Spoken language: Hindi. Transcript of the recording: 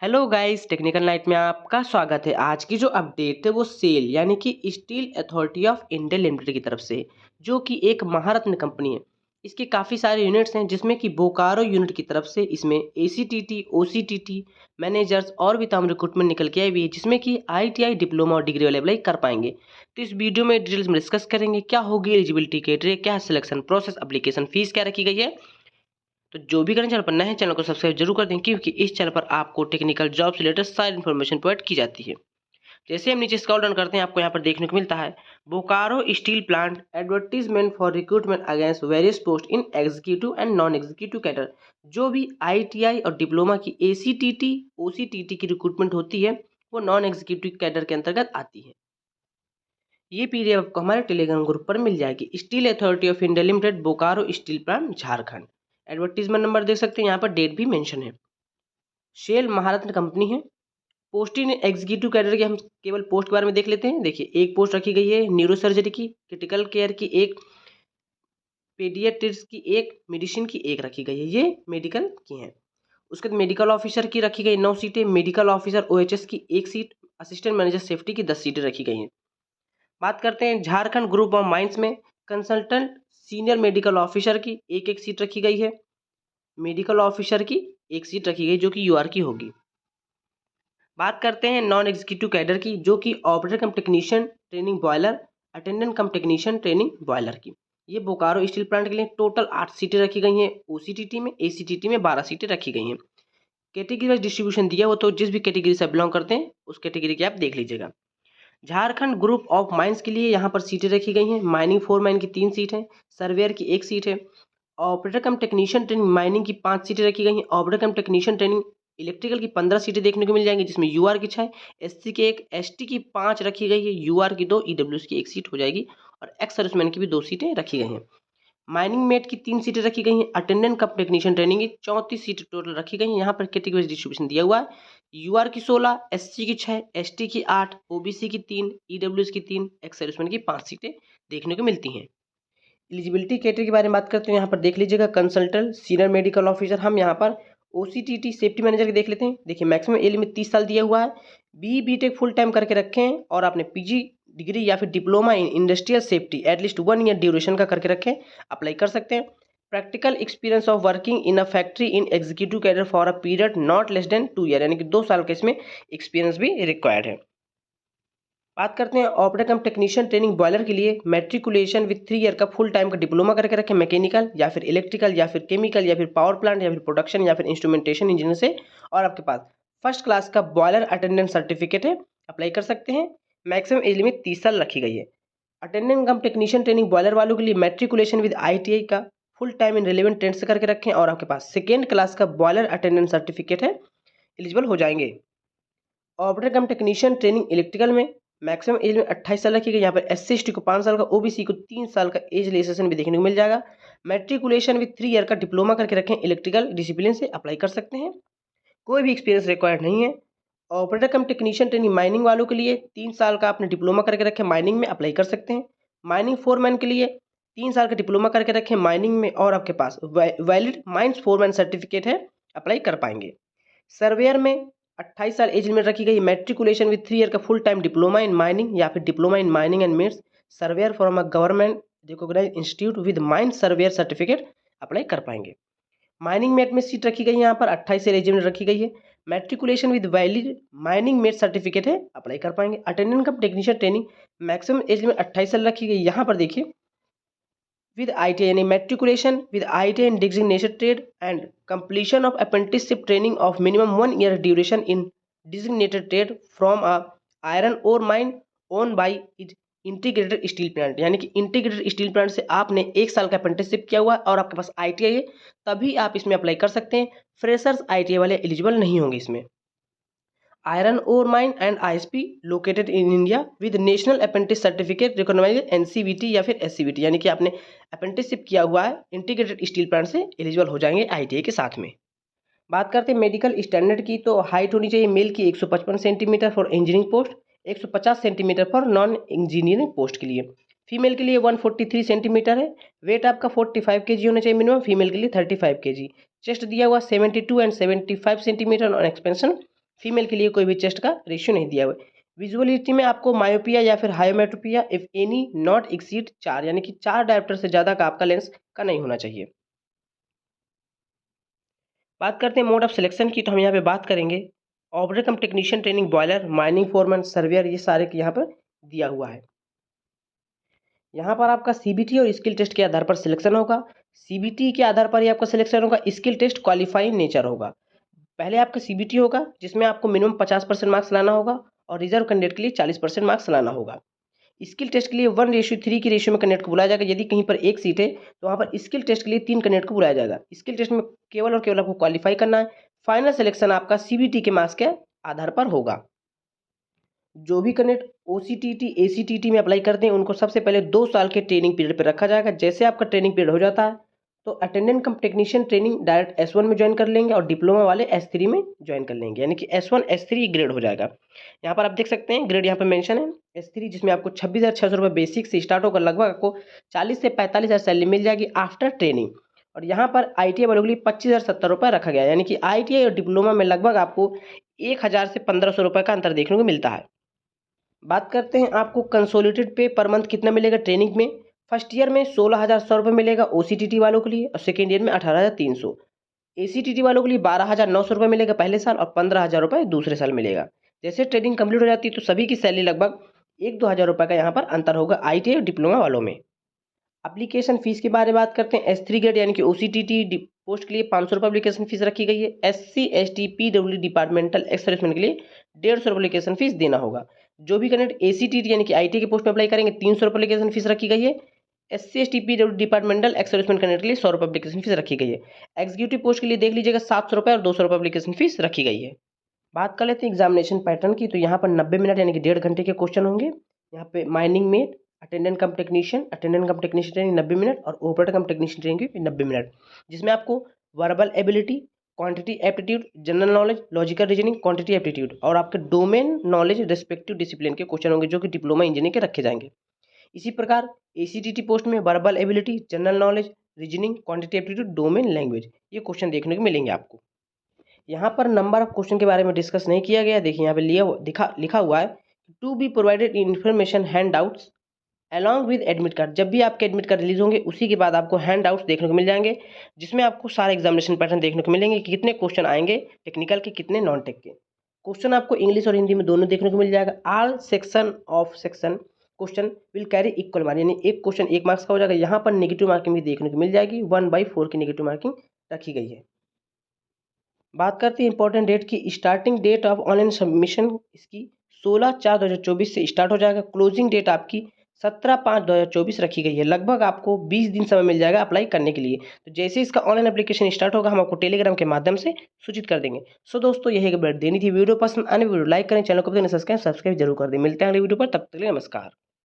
हेलो गाइस, टेक्निकल नाइट में आपका स्वागत है। आज की जो अपडेट है वो सेल यानी कि steel authority of India limited की तरफ से, जो कि एक महारत्न कंपनी है। इसके काफ़ी सारे यूनिट्स हैं, जिसमें कि बोकारो यूनिट की तरफ से इसमें एसीटीटी, ओसीटीटी, मैनेजर्स और भी तमाम रिक्रूटमेंट निकल के आई हुई है, जिसमें कि आईटीआई डिप्लोमा और डिग्री वाले अप्लाई कर पाएंगे। तो इस वीडियो में डिटेल्स में डिस्कस करेंगे क्या होगी एलिजिबिलिटी क्राइटेरिया, क्या सिलेक्शन प्रोसेस, एप्लीकेशन फीस क्या रखी गई है। तो जो भी करें, चैनल पर नए हैं चैनल को सब्सक्राइब जरूर कर दें, क्योंकि इस चैनल पर आपको टेक्निकल जॉब से रिलेटेड सारी इन्फॉर्मेशन प्रोवाइड की जाती है। जैसे हम नीचे स्क्रॉल डाउन करते हैं, आपको यहाँ पर देखने को मिलता है Bokaro steel plant advertisement for recruitment against various post in executive and non executive cadre. जो भी आईटीआई और डिप्लोमा की एसीटीटी, ओसीटीटी की रिक्रूटमेंट होती है, वो नॉन एग्जीक्यूटिव कैडर के अंतर्गत आती है। ये पीडीएफ आपको हमारे टेलीग्राम ग्रुप पर मिल जाएगी। Steel authority of India limited, Bokaro steel plant, Jharkhand. Advertisement number देख सकते हैं, यहाँ पर डेट भी मेंशन है। शेल महारत्न कंपनी है। पोस्ट इन एग्जीक्यूटिव कैडर के हम केवल पोस्ट के बारे में देख लेते हैं। देखिए, एक पोस्ट रखी गई है न्यूरो सर्जरी की, क्रिटिकल केयर की एक, पीडियाट्रिक्स की एक, मेडिसिन की एक रखी गई है। ये मेडिकल की हैं। उसके बाद मेडिकल ऑफिसर की रखी गई 9 सीटें, मेडिकल ऑफिसर ओएचएस की 1 सीट, असिस्टेंट मैनेजर सेफ्टी की 10 सीटें रखी गई हैं। बात करते हैं झारखंड ग्रुप ऑफ माइंस में कंसल्टेंट सीनियर मेडिकल ऑफिसर की एक एक सीट रखी गई है। मेडिकल ऑफिसर की एक सीट रखी गई, जो कि यूआर की होगी। बात करते हैं नॉन एग्जीक्यूटिव कैडर की, जो कि ऑपरेटर कम टेक्नीशियन ट्रेनिंग बॉयलर, अटेंडेंट कम टेक्नीशियन ट्रेनिंग बॉयलर की। ये बोकारो स्टील प्लांट के लिए टोटल 8 सीटें रखी गई हैं। ओसीटीटी में, एसीटीटी में 12 सीटें रखी गई हैं। कैटेगरी वाइज डिस्ट्रीब्यूशन दिया हो, तो जिस भी कैटेगरी से बिलोंग करते हैं उस कैटेगरी की आप देख लीजिएगा। झारखंड ग्रुप ऑफ माइंस के लिए यहाँ पर सीटें रखी गई हैं। माइनिंग फोरमैन की 3 सीट है, सर्वेयर की 1 सीट है। ऑपरेटर कम टेक्नीशियन ट्रेनिंग माइनिंग की 5 सीटें रखी गई हैं। ऑपरेटर कम टेक्नीशियन ट्रेनिंग इलेक्ट्रिकल की 15 सीटें देखने को मिल जाएंगी, जिसमें यूआर की 6, एससी की 1, एसटी की 5 रखी गई है, यूआर की 2, ईडब्ल्यूएस की 1 सीट हो जाएगी, और एक्स सर्विसमैन की भी 2 सीटें रखी गई हैं। माइनिंग मेट की 3 सीटें रखी गई हैं। अटेंडेंट कम टेक्नीशियन ट्रेनिंग की 34 सीटें टोटल रखी गई हैं। यहाँ पर कैटेगरी डिस्ट्रीब्यूशन दिया हुआ है। यूआर की 16, एससी की 6, एसटी की 8, ओबीसी की 3, ईडब्ल्यूएस की 3, एक्स सर्विसमैन की 5 सीटें देखने को मिलती हैं। एलिजिबिलिटी कैटेगरी के बारे में बात करते हैं, यहाँ पर देख लीजिएगा कंसल्टेंट सीनियर मेडिकल ऑफिसर। हम यहाँ पर ओसीटीटी सेफ्टी मैनेजर के देख लेते हैं। देखिए, मैक्सिमम एज लिमिट 30 साल दिया हुआ है। बीटेक फुल टाइम करके रखे हैं, और आपने पीजी डिग्री या फिर diploma in industrial safety at least 1 year duration का करके रखें, अप्लाई कर सकते हैं। Practical experience of working in a factory in executive cadre for a period not less than 2 year, यानी कि 2 साल का इसमें एक्सपीरियंस भी रिक्वायर्ड है। बात करते हैं ऑपरेटर कम टेक्नीशियन ट्रेनिंग बॉयलर के लिए, मैट्रिकुलेशन विथ 3 ईयर का फुल टाइम का डिप्लोमा करके रखें, मैकेनिकल या फिर इलेक्ट्रिकल या फिर केमिकल या फिर पावर प्लांट या फिर प्रोडक्शन या फिर इंस्ट्रूमेंटेशन इंजीनियर से, और आपके पास फर्स्ट क्लास का बॉयलर अटेंडेंस सर्टिफिकेट है, अप्लाई कर सकते हैं। मैक्सिमम एज लिमिट 30 साल रखी गई है। अटेंडेंट कम टेक्नीशियन ट्रेनिंग बॉयलर वालों के लिए मैट्रिकुलेशन विद आईटीआई का full time in relevant trade से करके रखें, और आपके पास सेकेंड क्लास का बॉयलर अटेंडेंस सर्टिफिकेट है, एलिजिबल हो जाएंगे। ऑपरेटर कम टेक्नीशियन ट्रेनिंग इलेक्ट्रिकल में मैक्सिमम एज में 28 साल रखी गई। यहाँ पर एस सी को 5 साल का, ओबीसी को 3 साल का एज रिलैक्सेशन भी देखने को मिल जाएगा। मैट्रिकुलेशन विथ 3 ईयर का डिप्लोमा करके रखें, इलेक्ट्रिकल डिसिप्लिन से अप्लाई कर सकते हैं। कोई भी एक्सपीरियंस रिक्वायर्ड नहीं है। ऑपरेटर कम टेक्नीशियन ट्रेनिंग माइनिंग वालों के लिए 3 साल का आपने डिप्लोमा करके रखें, माइनिंग में अप्लाई कर सकते हैं। माइनिंग फोरमैन के लिए 3 साल का डिप्लोमा करके रखें माइनिंग में, और आपके पास वैलिड माइंस फोरमैन सर्टिफिकेट है, अप्लाई कर पाएंगे। सर्वेयर में 28 साल एज लिमिट रखी गई। मैट्रिकुलेशन विद 3 ईयर का full time diploma in mining या फिर डिप्लोमा इन माइनिंग एंड मिट्स, surveyor from a government recognise institute with mine surveyor certificate, apply कर पाएंगे। माइनिंग मेट में सीट रखी गई, यहाँ पर 28 साल एज लिमिट रखी गई है। Matriculation with valid mining met certificate है, अप्लाई कर पाएंगे। अटेंडेंट कम technician training maximum age limit 28 साल रखी गई। यहाँ पर देखिए, with ITI यानी matriculation with ITI in designated trade and completion of apprenticeship training of minimum 1 year duration in designated trade from a iron ore mine owned by integrated steel plant, यानी कि इंटीग्रेटेड स्टील प्लांट से आपने 1 साल का अप्रेंटिसशिप किया हुआ है और आपके पास ITI है, तभी आप इसमें अप्लाई कर सकते हैं। फ्रेशर्स ITI वाले एलिजिबल नहीं होंगे इसमें। Iron ore mine and ISP located in India with national apprentice certificate recognize NCVT या फिर एससीवीटी, यानी कि आपने अप्रेंटिसशिप किया हुआ है इंटीग्रेटेड स्टील प्लांट से, एलिजिबल हो जाएंगे आईटीआई के साथ में। बात करते हैं मेडिकल स्टैंडर्ड की, तो हाइट होनी चाहिए मेल की 155 centimetre for engineering post, 150 centimetre for non engineering post के लिए। फीमेल के लिए 143 सेंटीमीटर है। वेट आपका 45 kg होना चाहिए मिनिमम, फीमेल के लिए 35 kg। चेस्ट दिया हुआ 72 and 75 centimetre on expansion. Female के लिए कोई भी चेस्ट का रेशियो नहीं दिया हुआ है। विजुअलिटी में आपको मायोपिया या फिर हायोमेट्रोपिया इफ एनी नॉट एक्सीड 4 यानी कि 4 डायोप्टर से ज़्यादा का आपका लेंस का नहीं होना चाहिए। बात करते हैं मोड ऑफ सिलेक्शन की, तो हम यहाँ पे बात करेंगे ऑपरेटर कम technician training boiler mining foreman surveyor, ये सारे यहाँ पर दिया हुआ है। यहाँ पर आपका सीबीटी और स्किल टेस्ट के आधार पर सिलेक्शन होगा। सीबीटी के आधार पर ही आपका सिलेक्शन होगा, स्किल टेस्ट क्वालिफाइंग नेचर होगा। पहले आपका सीबीटी होगा जिसमें आपको मिनिमम 50% मार्क्स लाना होगा और रिजर्व कैंडिडेट के लिए 40% मार्क्स लाना होगा। स्किल टेस्ट के लिए 1:3 की रेशियो में कैंडिडेट को बुलाया जाएगा। यदि कहीं पर एक सीट है तो वहाँ पर स्किल टेस्ट के लिए 3 कैंडिडेट को बुलाया जाएगा। स्किल टेस्ट में केवल और केवल आपको क्वालिफाई करना है। फाइनल सिलेक्शन आपका सीबीटी के मार्क्स के आधार पर होगा। जो भी कैंडिडेट ओसीटीटी एसीटीटी में अप्लाई करते हैं उनको सबसे पहले 2 साल के ट्रेनिंग पीरियड पर रखा जाएगा। जैसे आपका ट्रेनिंग पीरियड हो जाता है तो अटेंडेंट कम टेक्नीशियन ट्रेनिंग डायरेक्ट S1 में ज्वाइन कर लेंगे और डिप्लोमा वाले S3 में ज्वाइन कर लेंगे, यानी कि S1 S3 ग्रेड हो जाएगा। यहाँ पर आप देख सकते हैं ग्रेड यहाँ पर मेंशन है S3, जिसमें आपको 26,600 रुपये बेसिक से स्टार्ट होकर लगभग आपको 40 से 45,000 सैलरी मिल जाएगी आफ्टर ट्रेनिंग। और यहाँ पर ITI वालों के लिए 25,070 रुपये रखा गया है, यानी कि ITI और डिप्लोमा में लगभग आपको 1,000 से 1,500 रुपये का अंतर देखने को मिलता है। बात करते हैं आपको कंसोलिडेटेड पे पर मंथ कितना मिलेगा ट्रेनिंग में। फर्स्ट ईयर में 16,100 रुपये मिलेगा ओसीटीटी वालों के लिए और सेकेंड ईयर में 18,300। एसीटीटी वालों के लिए 12,900 रुपये मिलेगा पहले साल और 15,000 रुपये दूसरे साल मिलेगा। जैसे ट्रेनिंग कंप्लीट हो जाती है तो सभी की सैलरी लगभग 1-2 हज़ार रुपये का यहाँ पर अंतर होगा ITI और डिप्लोमा वालों में। एप्लीकेशन फीस के बारे में बात करते हैं। S3 ग्रेड यानी कि ओसीटीटी पोस्ट के लिए 500 रुपये एप्लीकेशन फीस रखी गई है। SC ST PWD departmental ex serviceman के लिए 150 रुपये एप्लीकेशन फीस देना होगा। जो भी कैंडिडेट ACTT यानी कि ITI के पोस्ट में अप्लाई करेंगे 300 रुपये एप्लीकेशन फीस रखी गई है। SC ST PWD departmental ex serviceman candidate के लिए 100 रुपये एप्लीकेशन फीस रखी गई है। एग्जीक्यूटिव पोस्ट के लिए देख लीजिएगा 700 रुपये और 200 रुपये एप्लीकेशन फीस रखी गई है। बात कर लेते हैं एग्जामिनेशन पैटर्न की, तो यहाँ पर 90 मिनट यानी कि 1.5 घंटे के क्वेश्चन होंगे। यहाँ पे माइनिंग मेट अटेंडेंट कम टेक्नीशियन ट्रेनिंग 90 मिनट और ऑपरेटर कम टेक्नीशियन ट्रेनिंग की 90 मिनट, जिसमें आपको verbal ability, quantity aptitude, general knowledge, logical reasoning, quantity aptitude और आपके डोमेन नॉलेज रिस्पेक्टिव डिसिप्लिन के क्वेश्चन होंगे जो कि डिप्लोमा इंजीनियरिंग के रखे जाएंगे। इसी प्रकार ACTT पोस्ट में verbal ability, general knowledge, reasoning, quantity aptitude, domain language, ये क्वेश्चन देखने को मिलेंगे आपको। यहाँ पर नंबर ऑफ क्वेश्चन के बारे में डिस्कस नहीं किया गया। देखिए यहाँ पे लिखा हुआ है to be provided information handouts along with admit card. जब भी आपके एडमिट कार्ड रिलीज होंगे उसी के बाद आपको हैंड आउट्स देखने को मिल जाएंगे, जिसमें आपको सारे एग्जामिनेशन पैटर्न देखने को मिलेंगे कि कितने क्वेश्चन आएंगे टेक्निकल के, कितने नॉन टेक के। क्वेश्चन आपको इंग्लिश और हिंदी में दोनों देखने को मिल जाएगा। All section of section question will carry equal mark, यानी एक क्वेश्चन 1 मार्क्स का हो जाएगा। यहाँ पर नेगेटिव मार्किंग भी देखने को मिल जाएगी, 1/4 की नेगेटिव मार्किंग रखी गई है। बात करते हैं इंपॉर्टेंट डेट की। Starting date of online submission इसकी 16/4/2024 से स्टार्ट हो जाएगा। क्लोजिंग डेट आपकी 17/5/2024 रखी गई है। लगभग आपको 20 दिन समय मिल जाएगा अप्लाई करने के लिए। तो जैसे इसका ऑनलाइन एप्लीकेशन स्टार्ट होगा हम आपको टेलीग्राम के माध्यम से सूचित कर देंगे। सो दोस्तों यही अपडेट देनी थी। वीडियो पसंद आने वीडियो लाइक करें, चैनल को सब्सक्राइब जरूर कर दें। मिलते हैं अगले वीडियो पर, तब तक के लिए नमस्कार।